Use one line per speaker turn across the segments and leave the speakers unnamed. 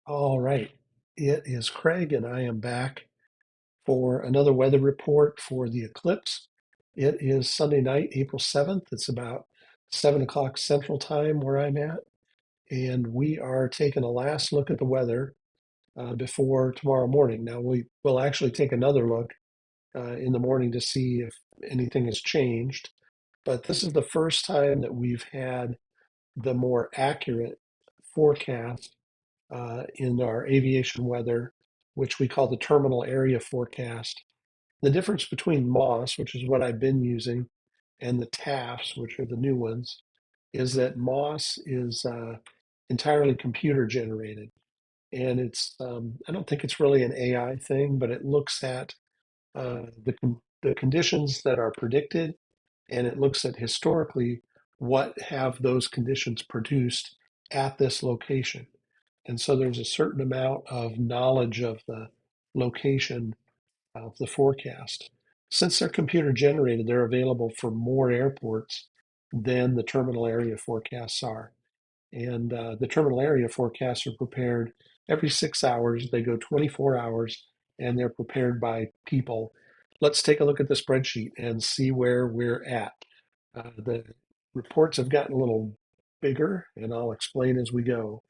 All right. It is Craig, and I am back for another weather report for the eclipse. It is Sunday night, April 7th. It's about 7 o'clock Central Time where I'm at, and we are taking a last look at the weather before tomorrow morning. Now, we will actually take another look in the morning to see if anything has changed, but this is the first time that we've had the more accurate forecast in our aviation weather, which we call the terminal area forecast. The difference between MOS, which is what I've been using, and the TAFs, which are the new ones, is that MOS is entirely computer generated. And I don't think it's really an AI thing, but it looks at the conditions that are predicted, and it looks at historically what have those conditions produced at this location. And so there's a certain amount of knowledge of the location of the forecast. Since they're computer generated, they're available for more airports than the terminal area forecasts are. And the terminal area forecasts are prepared every 6 hours. They go 24 hours and they're prepared by people. Let's take a look at the spreadsheet and see where we're at. The reports have gotten a little bigger, and I'll explain as we go.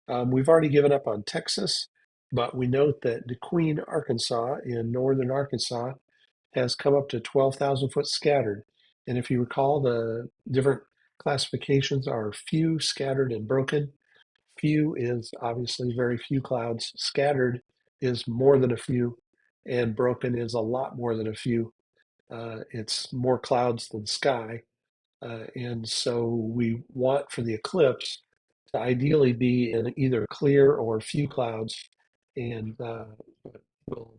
We've already given up on Texas, but we note that DeQueen, Arkansas, in northern Arkansas, has come up to 12,000 foot scattered. And if you recall, the different classifications are few, scattered, and broken. Few is obviously very few clouds. Scattered is more than a few, and broken is a lot more than a few. It's more clouds than sky. And so we want for the eclipse to ideally be in either clear or few clouds, and we'll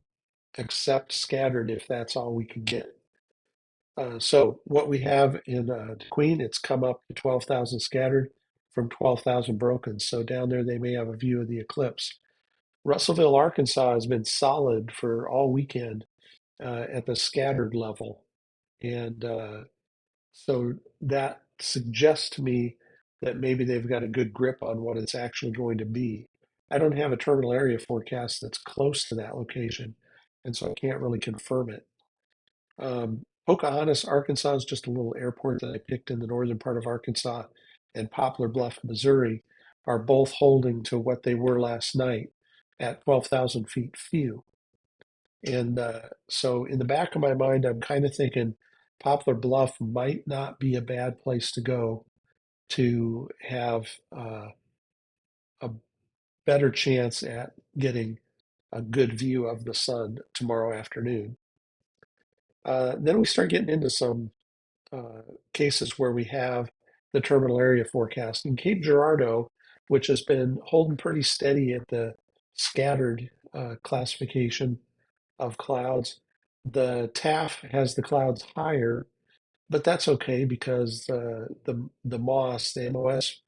accept scattered if that's all we can get. So what we have in Queen, it's come up to 12,000 scattered from 12,000 broken. So down there they may have a view of the eclipse. Russellville, Arkansas has been solid for all weekend at the scattered level. And so that suggests to me that maybe they've got a good grip on what it's actually going to be. I don't have a terminal area forecast that's close to that location, and so I can't really confirm it. Pocahontas, Arkansas is just a little airport that I picked in the northern part of Arkansas, and Poplar Bluff, Missouri are both holding to what they were last night at 12,000 feet few. And so in the back of my mind, I'm kind of thinking Poplar Bluff might not be a bad place to go to have a better chance at getting a good view of the sun tomorrow afternoon. Then we start getting into some uh, cases where we have the terminal area forecast. In Cape Girardeau, which has been holding pretty steady at the scattered classification of clouds, the TAF has the clouds higher, but that's okay because the MOS, the MOS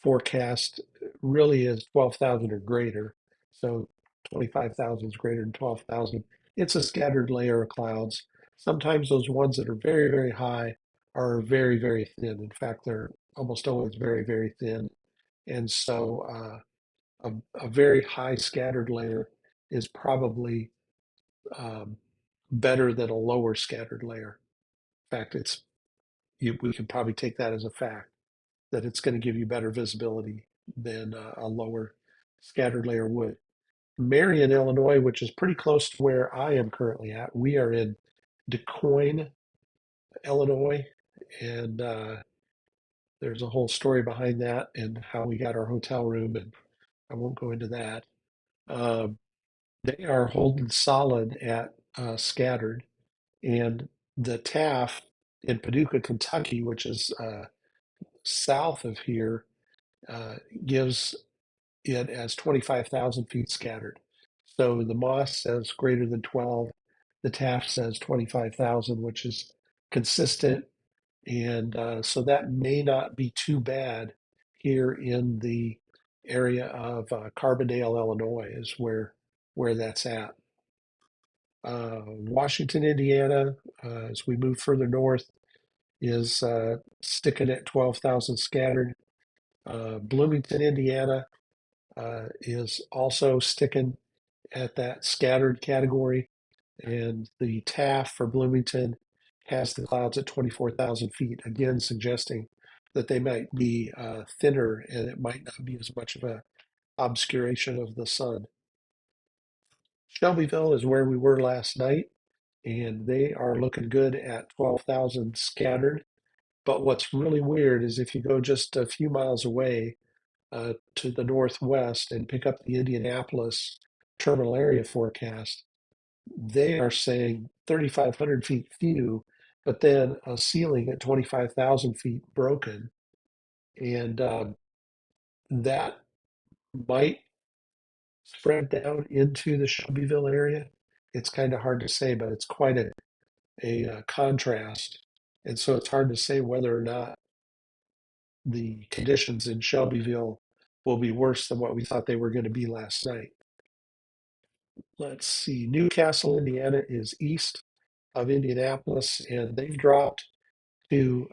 forecast really is 12,000 or greater. So 25,000 is greater than 12,000. It's a scattered layer of clouds. Sometimes those ones that are very, very high are very, very thin. In fact, they're almost always very, very thin. And so a very high scattered layer is probably um, better than a lower scattered layer. In fact, we can probably take that as a fact that it's going to give you better visibility than a lower scattered layer would. Marion, Illinois, which is pretty close to where I am currently at, we are in DeQuoin, Illinois, and there's a whole story behind that and how we got our hotel room, and I won't go into that. Um, they are holding solid at scattered, and the TAF in Paducah, Kentucky, which is south of here, uh, gives it as 25,000 feet scattered. So the Moss says greater than 12. The TAF says 25,000, which is consistent. And so that may not be too bad here in the area of Carbondale, Illinois, is where that's at. Washington, Indiana, as we move further north, is sticking at 12,000 scattered. Bloomington, Indiana, is also sticking at that scattered category. And the TAF for Bloomington has the clouds at 24,000 feet, again suggesting that they might be thinner and it might not be as much of a obscuration of the sun. Shelbyville is where we were last night, and they are looking good at 12,000 scattered. But what's really weird is if you go just a few miles away to the northwest and pick up the Indianapolis terminal area forecast, they are saying 3,500 feet few, but then a ceiling at 25,000 feet broken. And that might spread down into the Shelbyville area. It's kind of hard to say, but it's quite a contrast. And so it's hard to say whether or not the conditions in Shelbyville will be worse than what we thought they were going to be last night. Let's see, Newcastle, Indiana is east of Indianapolis, and they've dropped to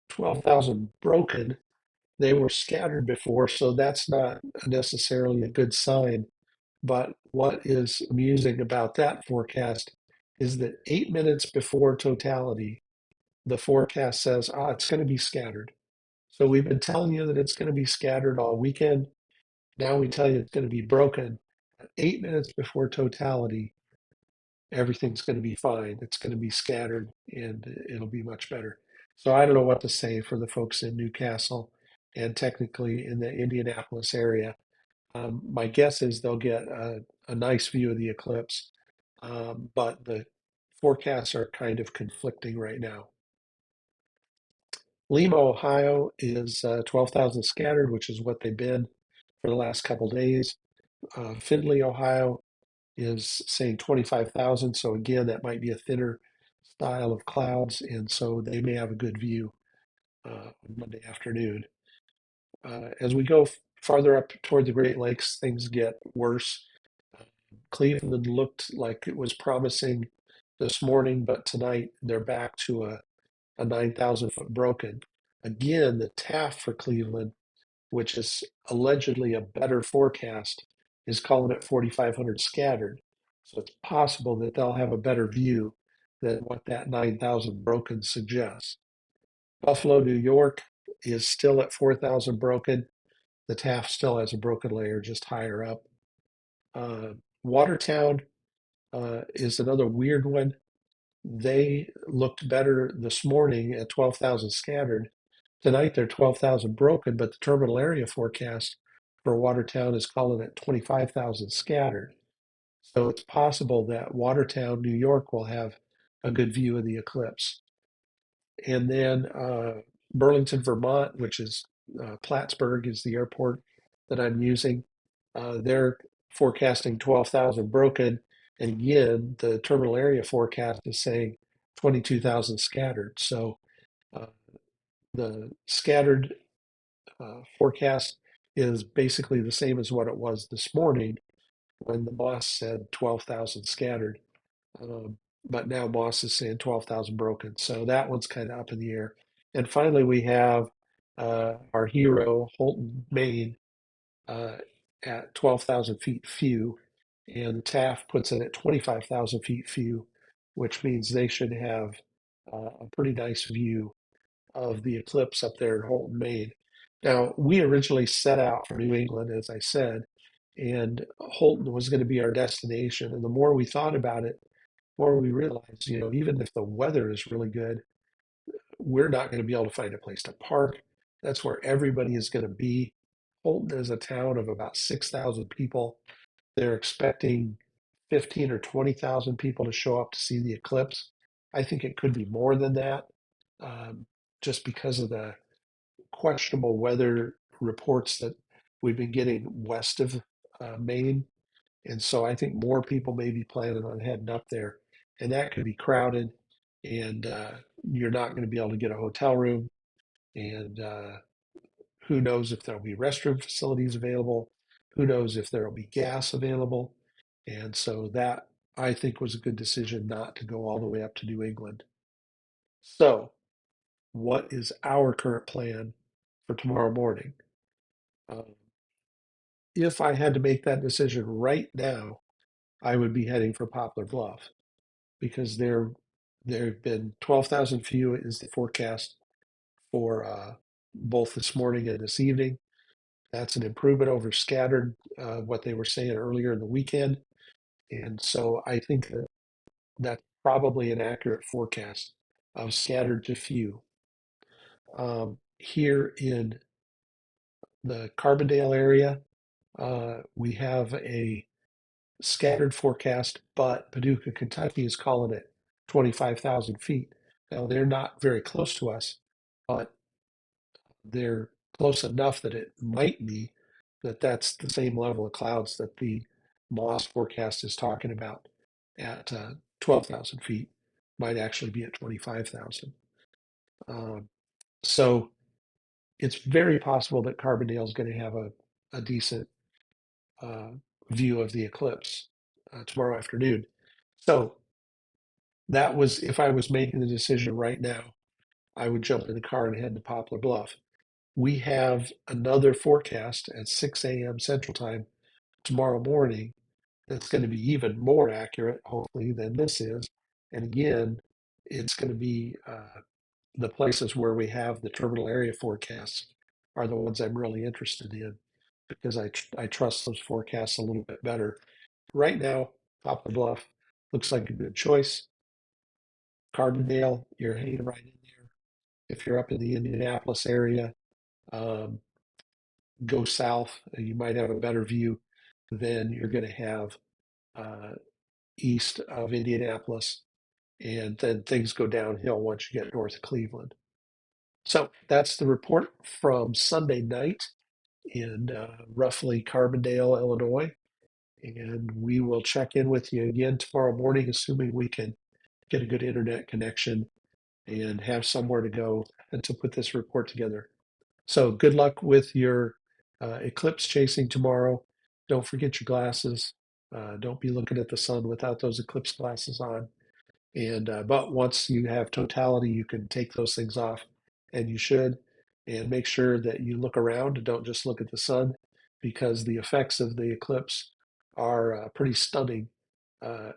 12,000 broken. They were scattered before, so that's not necessarily a good sign. But what is amusing about that forecast is that 8 minutes before totality, the forecast says, it's going to be scattered. So we've been telling you that it's going to be scattered all weekend. Now we tell you it's going to be broken. 8 minutes before totality, everything's going to be fine. It's going to be scattered and it'll be much better. So I don't know what to say for the folks in Newcastle and technically in the Indianapolis area. My guess is they'll get a nice view of the eclipse, but the forecasts are kind of conflicting right now. Lima, Ohio is 12,000 scattered, which is what they've been for the last couple days. Findlay, Ohio is saying 25,000. So again, that might be a thinner style of clouds, and so they may have a good view on Monday afternoon. As we go farther up toward the Great Lakes, things get worse. Cleveland looked like it was promising this morning, but tonight they're back to a 9,000 foot broken. Again, the TAF for Cleveland, which is allegedly a better forecast, is calling it 4,500 scattered. So it's possible that they'll have a better view than what that 9,000 broken suggests. Buffalo, New York is still at 4,000 broken. The TAF still has a broken layer just higher up. Uh, Watertown is another weird one. They looked better this morning at 12,000 scattered. Tonight they're 12,000 broken, but the terminal area forecast for Watertown is calling it 25,000 scattered. So it's possible that Watertown, New York will have a good view of the eclipse. And then Burlington, Vermont, which is Plattsburgh is the airport that I'm using. They're forecasting 12,000 broken. And again, the terminal area forecast is saying 22,000 scattered. So uh, the scattered forecast is basically the same as what it was this morning when the Moss said 12,000 scattered. Um, but now Moss is saying 12,000 broken. So that one's kind of up in the air. And finally, we have our hero, Holton, Maine, uh, at 12,000 feet few. And TAF puts it at 25,000 feet few, which means they should have a pretty nice view of the eclipse up there in Holton, Maine. Now, we originally set out for New England, as I said, and Holton was going to be our destination. And the more we thought about it, the more we realized, even if the weather is really good, we're not going to be able to find a place to park. That's where everybody is going to be. Holton is a town of about 6,000 people. They're expecting 15 or 20,000 people to show up to see the eclipse. I think it could be more than that, um, just because of the questionable weather reports that we've been getting west of Maine. And so I think more people may be planning on heading up there. And that could be crowded, and you're not going to be able to get a hotel room. And who knows if there'll be restroom facilities available? Who knows if there'll be gas available? And so that I think was a good decision not to go all the way up to New England. So, what is our current plan for tomorrow morning? Um, if I had to make that decision right now, I would be heading for Poplar Bluff because there have been 12,000 few is the forecast for both this morning and this evening. That's an improvement over scattered, what they were saying earlier in the weekend. And so I think that that's probably an accurate forecast of scattered to few. Here in the Carbondale area, we have a scattered forecast, but Paducah, Kentucky is calling it 25,000 feet. Now, they're not very close to us, but they're close enough that it might be that that's the same level of clouds that the Moss forecast is talking about at 12,000 feet, might actually be at 25,000. Um, so it's very possible that Carbondale is going to have a decent uh, view of the eclipse tomorrow afternoon. So that was, if I was making the decision right now, I would jump in the car and head to Poplar Bluff. We have another forecast at 6 a.m. Central Time tomorrow morning that's going to be even more accurate, hopefully, than this is. And again, it's going to be the places where we have the terminal area forecasts are the ones I'm really interested in because I trust those forecasts a little bit better. Right now, Poplar Bluff looks like a good choice. Carbondale, you're hanging right in there. If you're up in the Indianapolis area, um, go south. You might have a better view than you're going to have uh, east of Indianapolis. And then things go downhill once you get north of Cleveland. So that's the report from Sunday night in roughly Carbondale, Illinois. And we will check in with you again tomorrow morning, assuming we can get a good internet connection and have somewhere to go and to put this report together. So good luck with your eclipse chasing tomorrow. Don't forget your glasses. Don't be looking at the sun without those eclipse glasses on. And but once you have totality, you can take those things off, and you should. And make sure that you look around and don't just look at the sun, because the effects of the eclipse are pretty stunning, uh,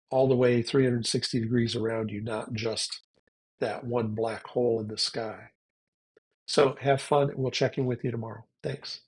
all the way 360 degrees around you, not just that one black hole in the sky. So have fun. We'll check in with you tomorrow. Thanks.